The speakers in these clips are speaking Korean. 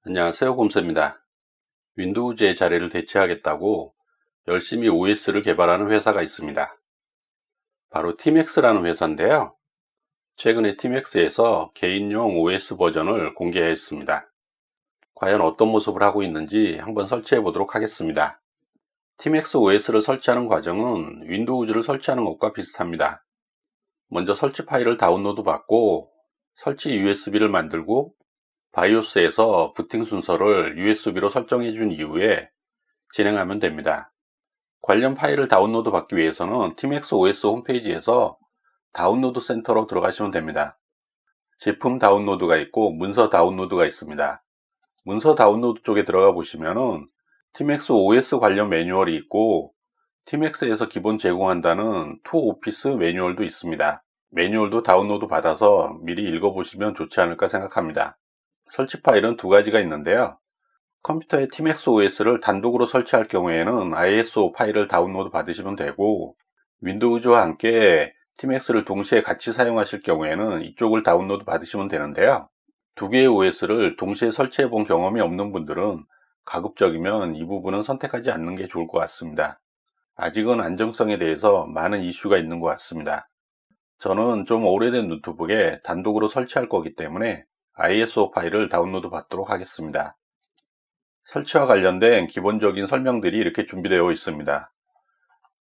안녕하세요, 곰쌤입니다. 윈도우즈의 자리를 대체하겠다고 열심히 OS를 개발하는 회사가 있습니다. 바로 팀엑스라는 회사인데요. 최근에 팀엑스에서 개인용 OS 버전을 공개했습니다. 과연 어떤 모습을 하고 있는지 한번 설치해 보도록 하겠습니다. 팀엑스 OS를 설치하는 과정은 윈도우즈를 설치하는 것과 비슷합니다. 먼저 설치 파일을 다운로드 받고 설치 USB를 만들고 바이오스에서 부팅 순서를 USB로 설정해 준 이후에 진행하면 됩니다. 관련 파일을 다운로드 받기 위해서는 팀엑스 OS 홈페이지에서 다운로드 센터로 들어가시면 됩니다. 제품 다운로드가 있고 문서 다운로드가 있습니다. 문서 다운로드 쪽에 들어가 보시면은 팀엑스 OS 관련 매뉴얼이 있고 팀엑스에서 기본 제공한다는 투 오피스 매뉴얼도 있습니다. 매뉴얼도 다운로드 받아서 미리 읽어보시면 좋지 않을까 생각합니다. 설치 파일은 두 가지가 있는데요. 컴퓨터에 팀엑스 OS를 단독으로 설치할 경우에는 ISO 파일을 다운로드 받으시면 되고, 윈도우즈와 함께 팀엑스를 동시에 같이 사용하실 경우에는 이쪽을 다운로드 받으시면 되는데요. 두 개의 OS를 동시에 설치해 본 경험이 없는 분들은 가급적이면 이 부분은 선택하지 않는 게 좋을 것 같습니다. 아직은 안정성에 대해서 많은 이슈가 있는 것 같습니다. 저는 좀 오래된 노트북에 단독으로 설치할 거기 때문에 ISO 파일을 다운로드 받도록 하겠습니다. 설치와 관련된 기본적인 설명들이 이렇게 준비되어 있습니다.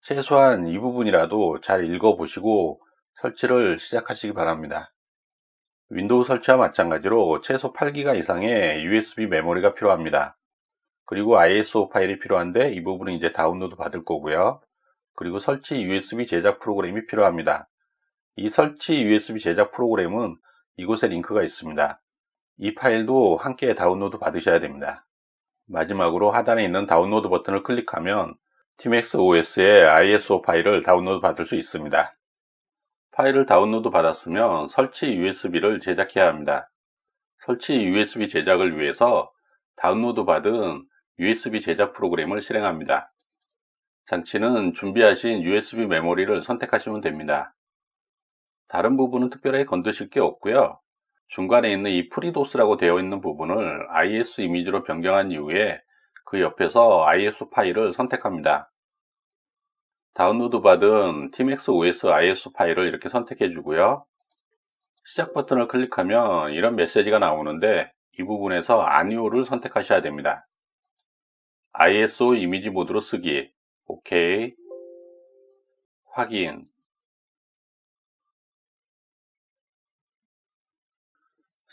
최소한 이 부분이라도 잘 읽어보시고 설치를 시작하시기 바랍니다. 윈도우 설치와 마찬가지로 최소 8기가 이상의 USB 메모리가 필요합니다. 그리고 ISO 파일이 필요한데 이 부분은 이제 다운로드 받을 거고요. 그리고 설치 USB 제작 프로그램이 필요합니다. 이 설치 USB 제작 프로그램은 이곳에 링크가 있습니다. 이 파일도 함께 다운로드 받으셔야 됩니다. 마지막으로 하단에 있는 다운로드 버튼을 클릭하면 팀엑스 OS의 ISO 파일을 다운로드 받을 수 있습니다. 파일을 다운로드 받았으면 설치 USB를 제작해야 합니다. 설치 USB 제작을 위해서 다운로드 받은 USB 제작 프로그램을 실행합니다. 장치는 준비하신 USB 메모리를 선택하시면 됩니다. 다른 부분은 특별하게 건드실 게 없고요. 중간에 있는 이 프리도스라고 되어 있는 부분을 IS 이미지로 변경한 이후에 그 옆에서 ISO 파일을 선택합니다. 다운로드 받은 팀엑스 OS ISO 파일을 이렇게 선택해 주고요. 시작 버튼을 클릭하면 이런 메시지가 나오는데 이 부분에서 아니오를 선택하셔야 됩니다. ISO 이미지 모드로 쓰기, OK, 확인.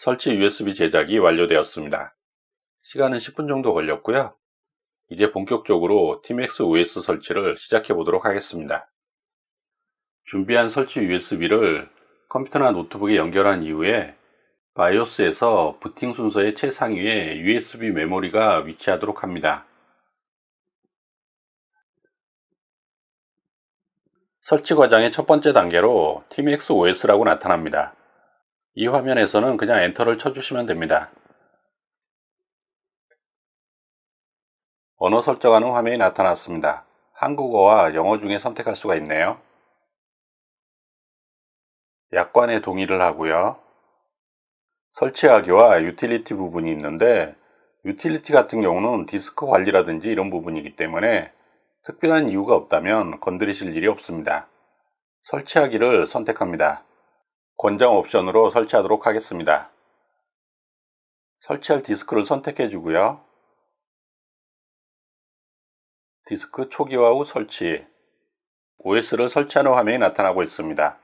설치 USB 제작이 완료되었습니다. 시간은 10분 정도 걸렸고요. 이제 본격적으로 팀엑스 OS 설치를 시작해 보도록 하겠습니다. 준비한 설치 USB를 컴퓨터나 노트북에 연결한 이후에 바이오스에서 부팅 순서의 최상위에 USB 메모리가 위치하도록 합니다. 설치 과정의 첫 번째 단계로 팀엑스 OS라고 나타납니다. 이 화면에서는 그냥 엔터를 쳐주시면 됩니다. 언어 설정하는 화면이 나타났습니다. 한국어와 영어 중에 선택할 수가 있네요. 약관에 동의를 하고요. 설치하기와 유틸리티 부분이 있는데 유틸리티 같은 경우는 디스크 관리라든지 이런 부분이기 때문에 특별한 이유가 없다면 건드리실 일이 없습니다. 설치하기를 선택합니다. 권장 옵션으로 설치하도록 하겠습니다. 설치할 디스크를 선택해 주고요. 디스크 초기화 후 설치, OS를 설치하는 화면이 나타나고 있습니다.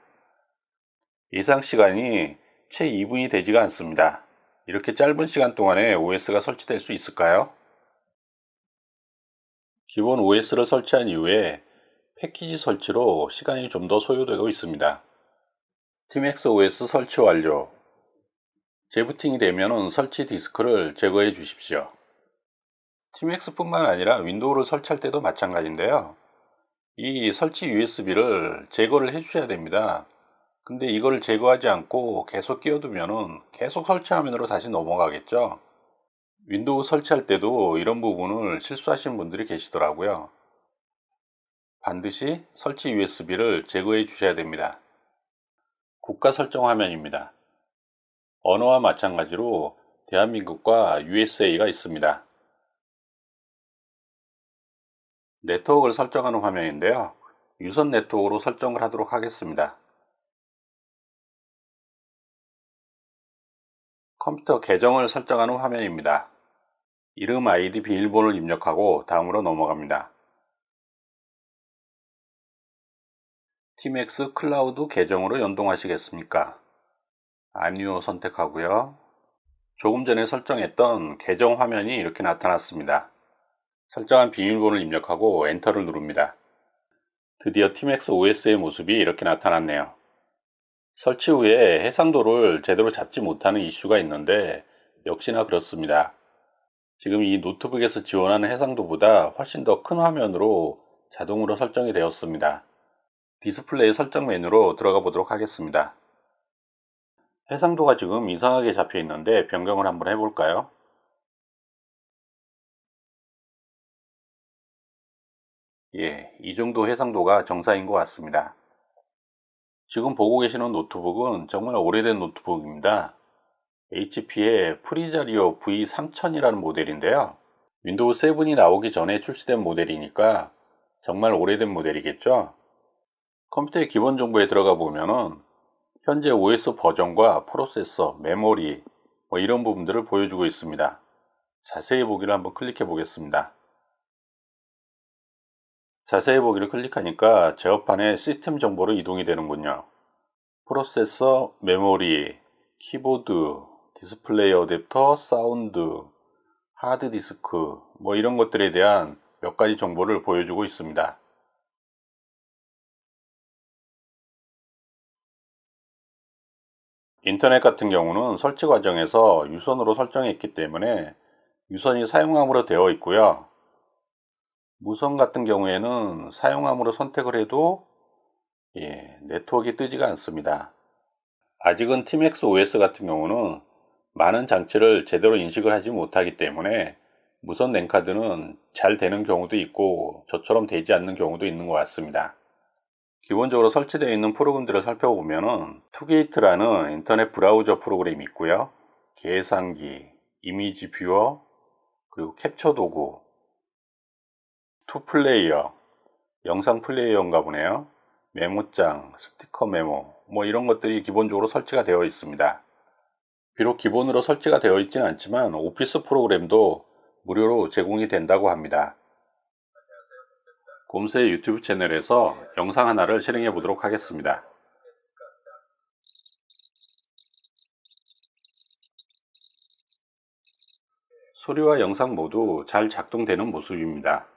예상 시간이 채 2분이 되지가 않습니다. 이렇게 짧은 시간 동안에 OS가 설치될 수 있을까요? 기본 OS를 설치한 이후에 패키지 설치로 시간이 좀 더 소요되고 있습니다. 팀엑스 OS 설치 완료. 재부팅이 되면 설치 디스크를 제거해 주십시오. 팀엑스뿐만 아니라 윈도우를 설치할 때도 마찬가지인데요. 이 설치 USB를 제거를 해 주셔야 됩니다. 근데 이거를 제거하지 않고 계속 끼워두면 계속 설치 화면으로 다시 넘어가겠죠. 윈도우 설치할 때도 이런 부분을 실수하시는 분들이 계시더라고요. 반드시 설치 USB를 제거해 주셔야 됩니다. 국가 설정 화면입니다. 언어와 마찬가지로 대한민국과 USA가 있습니다. 네트워크를 설정하는 화면인데요. 유선 네트워크로 설정을 하도록 하겠습니다. 컴퓨터 계정을 설정하는 화면입니다. 이름, 아이디, 비밀번호를 입력하고 다음으로 넘어갑니다. 티맥스 클라우드 계정으로 연동하시겠습니까? 아니요 선택하고요. 조금 전에 설정했던 계정 화면이 이렇게 나타났습니다. 설정한 비밀번호를 입력하고 엔터를 누릅니다. 드디어 티맥스 OS의 모습이 이렇게 나타났네요. 설치 후에 해상도를 제대로 잡지 못하는 이슈가 있는데 역시나 그렇습니다. 지금 이 노트북에서 지원하는 해상도보다 훨씬 더 큰 화면으로 자동으로 설정이 되었습니다. 디스플레이 설정 메뉴로 들어가 보도록 하겠습니다. 해상도가 지금 이상하게 잡혀 있는데 변경을 한번 해볼까요? 예, 이 정도 해상도가 정상인 것 같습니다. 지금 보고 계시는 노트북은 정말 오래된 노트북입니다. HP의 프리자리오 V3000이라는 모델인데요. 윈도우 7이 나오기 전에 출시된 모델이니까 정말 오래된 모델이겠죠. 컴퓨터의 기본 정보에 들어가 보면은 현재 OS 버전과 프로세서, 메모리 이런 부분들을 보여주고 있습니다. 자세히 보기를 한번 클릭해 보겠습니다. 자세히 보기를 클릭하니까 제어판에 시스템 정보로 이동이 되는군요. 프로세서, 메모리, 키보드, 디스플레이 어댑터, 사운드, 하드디스크 이런 것들에 대한 몇 가지 정보를 보여주고 있습니다. 인터넷 같은 경우는 설치 과정에서 유선으로 설정했기 때문에 유선이 사용함으로 되어 있고요. 무선 같은 경우에는 사용함으로 선택을 해도 네트워크가 뜨지가 않습니다. 아직은 티맥스 OS 같은 경우는 많은 장치를 제대로 인식을 하지 못하기 때문에 무선 랜카드는 잘 되는 경우도 있고 저처럼 되지 않는 경우도 있는 것 같습니다. 기본적으로 설치되어 있는 프로그램들을 살펴보면 투게이트라는 인터넷 브라우저 프로그램이 있고요. 계산기, 이미지 뷰어, 그리고 캡처 도구, 투플레이어, 영상 플레이어인가 보네요. 메모장, 스티커 메모, 이런 것들이 기본적으로 설치가 되어 있습니다. 비록 기본으로 설치가 되어 있지는 않지만 오피스 프로그램도 무료로 제공이 된다고 합니다. 곰스의 유튜브 채널에서 영상 하나를 실행해 보도록 하겠습니다. 소리와 영상 모두 잘 작동되는 모습입니다.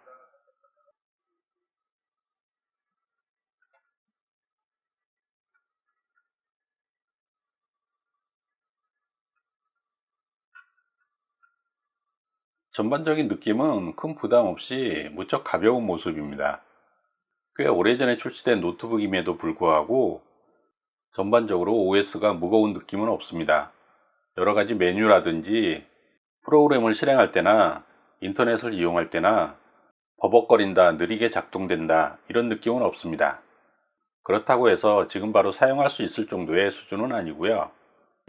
전반적인 느낌은 큰 부담 없이 무척 가벼운 모습입니다. 꽤 오래전에 출시된 노트북임에도 불구하고 전반적으로 OS가 무거운 느낌은 없습니다. 여러가지 메뉴라든지 프로그램을 실행할 때나 인터넷을 이용할 때나 버벅거린다, 느리게 작동된다 이런 느낌은 없습니다. 그렇다고 해서 지금 바로 사용할 수 있을 정도의 수준은 아니고요.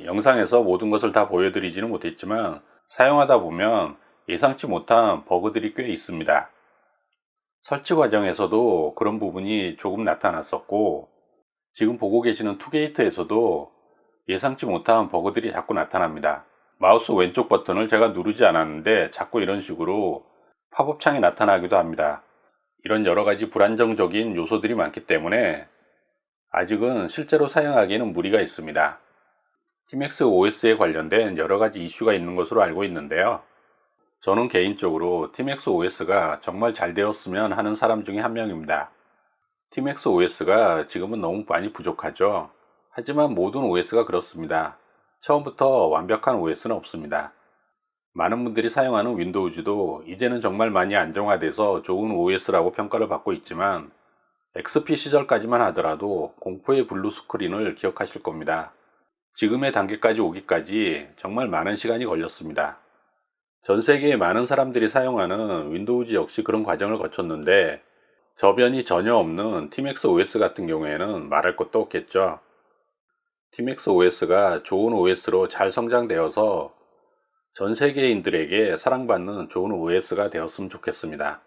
영상에서 모든 것을 다 보여드리지는 못했지만 사용하다 보면 예상치 못한 버그들이 꽤 있습니다. 설치 과정에서도 그런 부분이 조금 나타났었고 지금 보고 계시는 투게이트에서도 예상치 못한 버그들이 자꾸 나타납니다. 마우스 왼쪽 버튼을 제가 누르지 않았는데 자꾸 이런 식으로 팝업 창이 나타나기도 합니다. 이런 여러가지 불안정적인 요소들이 많기 때문에 아직은 실제로 사용하기에는 무리가 있습니다. 티맥스 OS에 관련된 여러가지 이슈가 있는 것으로 알고 있는데요. 저는 개인적으로 티맥스 OS가 정말 잘 되었으면 하는 사람 중에 한 명입니다. 티맥스 OS가 지금은 너무 많이 부족하죠. 하지만 모든 OS가 그렇습니다. 처음부터 완벽한 OS는 없습니다. 많은 분들이 사용하는 윈도우즈도 이제는 정말 많이 안정화돼서 좋은 OS라고 평가를 받고 있지만 XP 시절까지만 하더라도 공포의 블루 스크린을 기억하실 겁니다. 지금의 단계까지 오기까지 정말 많은 시간이 걸렸습니다. 전 세계의 많은 사람들이 사용하는 윈도우즈 역시 그런 과정을 거쳤는데 저변이 전혀 없는 티맥스 OS 같은 경우에는 말할 것도 없겠죠. 티맥스 OS가 좋은 OS로 잘 성장되어서 전 세계인들에게 사랑받는 좋은 OS가 되었으면 좋겠습니다.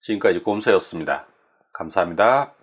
지금까지 곰새였습니다. 감사합니다.